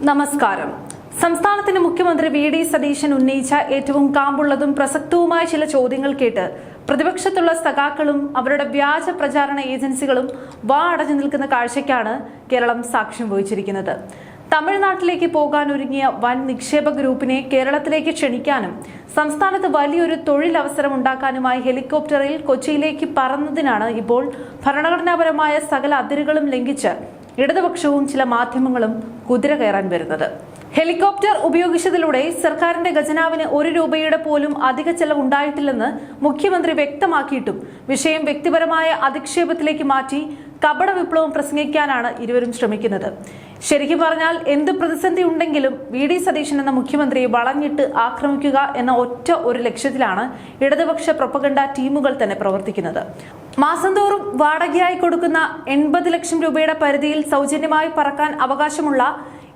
നമസ്കാരം. സംസ്ഥാനത്തിന്റെ മുഖ്യമന്ത്രി വി.ഡി. സതീശൻ ഉന്നയിച്ച ഏറ്റവും കാമ്പുള്ളതും പ്രസക്തവുമായ ചില ചോദ്യങ്ങൾ കേട്ട് പ്രതിപക്ഷത്തുള്ള സഖാക്കളും അവരുടെ വ്യാജ പ്രചാരണ ഏജൻസികളും വാ അടഞ്ഞു നിൽക്കുന്ന കാഴ്ചയ്ക്കാണ് കേരളം സാക്ഷ്യം വഹിച്ചിരിക്കുന്നത്. തമിഴ്നാട്ടിലേക്ക് പോകാൻ ഒരുങ്ങിയ വൻ നിക്ഷേപ ഗ്രൂപ്പിനെ കേരളത്തിലേക്ക് ക്ഷണിക്കാനും സംസ്ഥാനത്ത് വലിയൊരു തൊഴിലവസരം ഉണ്ടാക്കാനുമായി ഹെലികോപ്റ്ററിൽ കൊച്ചിയിലേക്ക് പറന്നതിനാണ് ഇപ്പോൾ ഭരണഘടനാപരമായ സകല അതിരുകളും ലംഘിച്ച് ഇടതുപക്ഷവും ചില മാധ്യമങ്ങളും കുതിര കയറാൻ വരുന്നത്. ഹെലികോപ്റ്റർ ഉപയോഗിച്ചതിലൂടെ സർക്കാരിന്റെ ഖജനാവിന് 1 രൂപയുടെ പോലും അധിക ചെലവ് ഉണ്ടായിട്ടില്ലെന്ന് മുഖ്യമന്ത്രി വ്യക്തമാക്കിയിട്ടും വിഷയം വ്യക്തിപരമായ അധിക്ഷേപത്തിലേക്ക് മാറ്റി കപട വിപ്ലവം പ്രസംഗിക്കാനാണ് ഇരുവരും ശ്രമിക്കുന്നത്. ശരിക്കും പറഞ്ഞാൽ എന്ത് പ്രതിസന്ധി ഉണ്ടെങ്കിലും വി.ഡി. സതീശൻ എന്ന മുഖ്യമന്ത്രിയെ വളഞ്ഞിട്ട് ആക്രമിക്കുക എന്ന ഒറ്റ ഒരു ലക്ഷ്യത്തിലാണ് ഇടതുപക്ഷ പ്രൊപ്പഗണ്ട ടീമുകൾ തന്നെ പ്രവർത്തിക്കുന്നത്. മാസം തോറും വാടകയായി കൊടുക്കുന്ന 80 ലക്ഷം രൂപയുടെ പരിധിയിൽ സൗജന്യമായി പറക്കാൻ അവകാശമുള്ള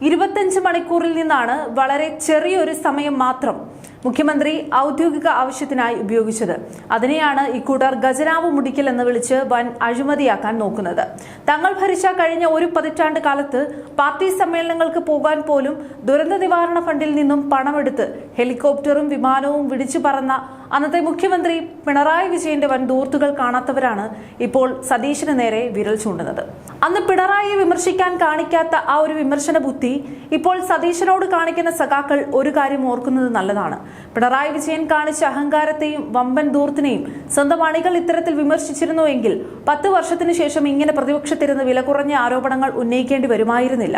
25 മണിക്കൂറിൽ നിന്നാണ് വളരെ ചെറിയൊരു സമയം മാത്രം മുഖ്യമന്ത്രി ഔദ്യോഗിക ആവശ്യത്തിനായി ഉപയോഗിച്ചത്. അതിനെയാണ് ഇക്കൂട്ടർ ഖജനാവ് മുടിക്കൽ എന്ന് വിളിച്ച് വൻ അഴിമതിയാക്കാൻ നോക്കുന്നത്. തങ്ങൾ ഭരിച്ച കഴിഞ്ഞ ഒരു പതിറ്റാണ്ട് കാലത്ത് പാർട്ടി സമ്മേളനങ്ങൾക്ക് പോകാൻ പോലും ദുരന്ത നിവാരണ ഫണ്ടിൽ നിന്നും പണമെടുത്ത് ഹെലികോപ്റ്ററും വിമാനവും വിടിച്ചു പറന്ന അന്നത്തെ മുഖ്യമന്ത്രി പിണറായി വിജയന്റെ വൻ ദൂർത്തുകൾ കാണാത്തവരാണ് ഇപ്പോൾ സതീശന് നേരെ വിരൽ ചൂണ്ടുന്നത്. അന്ന് പിണറായിയെ വിമർശിക്കാൻ കാണിക്കാത്ത ആ ഒരു വിമർശന ബുദ്ധി ഇപ്പോൾ സതീശനോട് കാണിക്കുന്ന സഖാക്കൾ ഒരു കാര്യം ഓർക്കുന്നത് നല്ലതാണ്. പിണറായി വിജയൻ കാണിച്ച അഹങ്കാരത്തെയും വമ്പൻ ദൂർത്തിനെയും സ്വന്തം അണികൾ ഇത്തരത്തിൽ വിമർശിച്ചിരുന്നുവെങ്കിൽ 10 വർഷത്തിനു ശേഷം ഇങ്ങനെ പ്രതിപക്ഷത്തിരുന്ന് വില കുറഞ്ഞ ആരോപണങ്ങൾ ഉന്നയിക്കേണ്ടി വരുമായിരുന്നില്ല.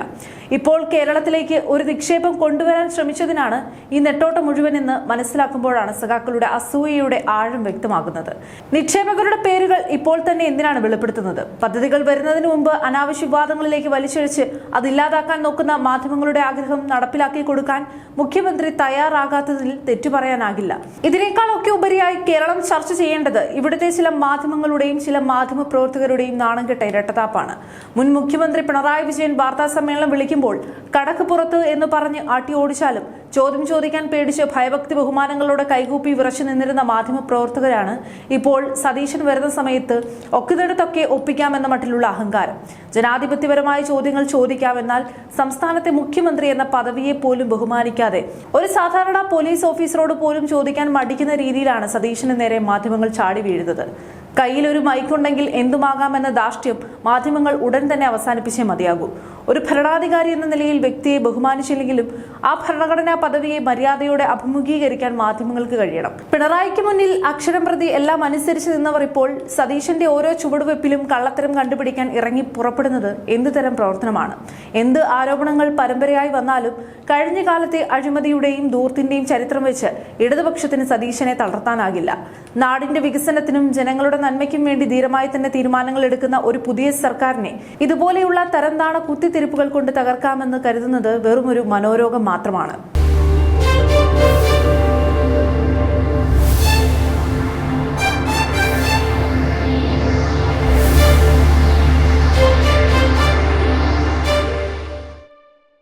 ഇപ്പോൾ കേരളത്തിലേക്ക് ഒരു നിക്ഷേപം കൊണ്ടുവരാൻ ശ്രമിച്ചതിനാണ് ഈ നെട്ടോട്ടം മുഴുവൻ എന്ന് മനസ്സിലാക്കുമ്പോഴാണ് സഖാക്കളുടെ അസൂയയുടെ ആഴം വ്യക്തമാകുന്നത്. നിക്ഷേപകരുടെ പേരുകൾ ഇപ്പോൾ തന്നെ എന്തിനാണ് വെളിപ്പെടുത്തുന്നത്? പദ്ധതികൾ വരുന്നതിന് മുമ്പ് അനാവശ്യ വിവാദങ്ങളിലേക്ക് വലിച്ചിഴച്ച് അതില്ലാതാക്കാൻ നോക്കുന്ന മാധ്യമങ്ങളുടെ ആഗ്രഹം നടപ്പിലാക്കി കൊടുക്കാൻ മുഖ്യമന്ത്രി തയ്യാറാകാത്തതിൽ തെറ്റു പറയാനാകില്ല. ഇതിനേക്കാളൊക്കെ ഉപരിയായി കേരളം ചർച്ച ചെയ്യേണ്ടത് ഇവിടുത്തെ ചില മാധ്യമങ്ങളുടെയും ചില മാധ്യമ പ്രവർത്തകരുടെയും നാണംകെട്ട ഇരട്ടത്താപ്പാണ്. മുൻ മുഖ്യമന്ത്രി പിണറായി വിജയൻ വാർത്താ സമ്മേളനം വിളിക്കുമ്പോൾ കടക്ക് പുറത്ത് എന്ന് പറഞ്ഞ് ആട്ടി ഓടിച്ചാലും ചോദ്യം ചോദിക്കാൻ പേടിച്ച് ഭയഭക്തി ബഹുമാനങ്ങളോടെ കൈകൂപ്പി വിറച്ചു നിന്നിരുന്ന മാധ്യമ പ്രവർത്തകരാണ് ഇപ്പോൾ സതീശൻ വരുന്ന സമയത്ത് ഒക്കിതെടുത്തൊക്കെ ഒപ്പിക്കാമെന്ന മട്ടിലുള്ള അഹങ്കാരം. ജനാധിപത്യപരമായ ചോദ്യങ്ങൾ ചോദിക്കാമെന്നാൽ സംസ്ഥാനത്തെ മുഖ്യമന്ത്രി എന്ന പദവിയെ പോലും ബഹുമാനിക്കാതെ ഒരു സാധാരണ പോലീസ് ഓഫീസറോട് പോലും ചോദിക്കാൻ മടിക്കുന്ന രീതിയിലാണ് സതീശന് നേരെ മാധ്യമങ്ങൾ ചാടി വീഴുന്നത്. കയ്യിലൊരു മൈക്കുണ്ടെങ്കിൽ എന്തുമാകാമെന്ന ധാർഷ്ട്യം മാധ്യമങ്ങൾ ഉടൻ തന്നെ അവസാനിപ്പിച്ചേ മതിയാകൂ. ഒരു ഭരണാധികാരി എന്ന നിലയിൽ വ്യക്തിയെ ബഹുമാനിച്ചില്ലെങ്കിലും ആ ഭരണഘടനാ പദവിയെ മര്യാദയോടെ അഭിമുഖീകരിക്കാൻ മാധ്യമങ്ങൾക്ക് കഴിയണം. പിണറായിക്ക് മുന്നിൽ അക്ഷരം പ്രതി എല്ലാം അനുസരിച്ച് നിന്നവർ ഇപ്പോൾ സതീശന്റെ ഓരോ ചുവടുവെപ്പിലും കള്ളത്തരം കണ്ടുപിടിക്കാൻ ഇറങ്ങി പുറപ്പെടുന്നത് എന്തുതരം പ്രവർത്തനമാണ്? എന്ത് ആരോപണങ്ങൾ പരമ്പരയായി വന്നാലും കഴിഞ്ഞ കാലത്തെ അഴിമതിയുടെയും ദൂർത്തിന്റെയും ചരിത്രം വെച്ച് ഇടതുപക്ഷത്തിന് സതീശനെ തളർത്താനാകില്ല. നാടിന്റെ വികസനത്തിനും ജനങ്ങളുടെ നന്മയ്ക്കും വേണ്ടി ധീരമായി തന്നെ തീരുമാനങ്ങൾ എടുക്കുന്ന ഒരു പുതിയ സർക്കാരിനെ ഇതുപോലെയുള്ള തരംതാണ കുത്തിത്തിരിപ്പുകൾ കൊണ്ട് തകർക്കാമെന്ന് കരുതുന്നത് വെറുമൊരു മനോരോഗം മാത്രമാണ്.